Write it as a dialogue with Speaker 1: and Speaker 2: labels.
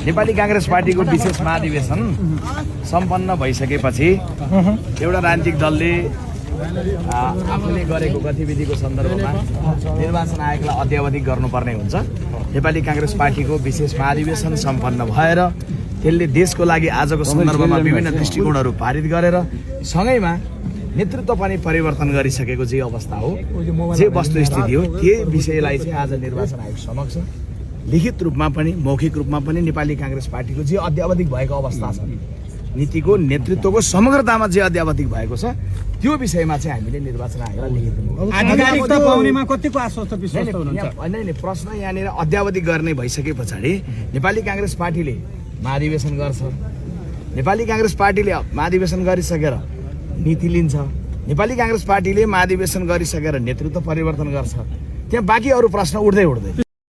Speaker 1: नेपाली कांग्रेस पार्टीको विशेष महाधिवेशन सम्पन्न भइसकेपछि एउटा राजनीतिक दलले आफूले गरेको गतिविधिको सन्दर्भमा निर्वाचन आयोगलाई अद्यावधिक गर्नुपर्ने हुन्छ। नेपाली कांग्रेस पार्टीको विशेष महाधिवेशन सम्पन्न भएर त्यसले देशको लागि आजको सन्दर्भमा विभिन्न दृष्टिकोणहरू पारित गरेर सँगैमा नेतृत्व पनि परिवर्तन गरिसकेको जे अवस्था हो, जे वस्तुस्थिति हो, त्यही विषयलाई चाहिँ आज निर्वाचन आयोग समक्ष लिखित रूपमा पनि मौखिक रूपमा पनि नेपाली कांग्रेस पार्टीको जे अद्यावधिक भएको अवस्था छ, नीतिको नेतृत्वको समग्रतामा जे अद्यावधिक भएको छ, त्यो विषयमा चाहिँ हामीले निर्वाचन आयोगलाई लिखित
Speaker 2: आधिकारिकता पाउनेमा कतिको आश्वस्त विश्वस्त हुनुहुन्छ?
Speaker 1: होइन, प्रश्न यहाँनिर अद्यावधिक गर्ने भइसके पछाडि नेपाली कांग्रेस पार्टीले महाधिवेशन गर्छ, नेपाली कांग्रेस पार्टीले महाधिवेशन गरिसकेर नीति लिन्छ, नेपाली कांग्रेस पार्टीले महाधिवेशन गरिसकेर नेतृत्व परिवर्तन गर्छ, त्यहाँ बाँकी अरू प्रश्न उठ्दै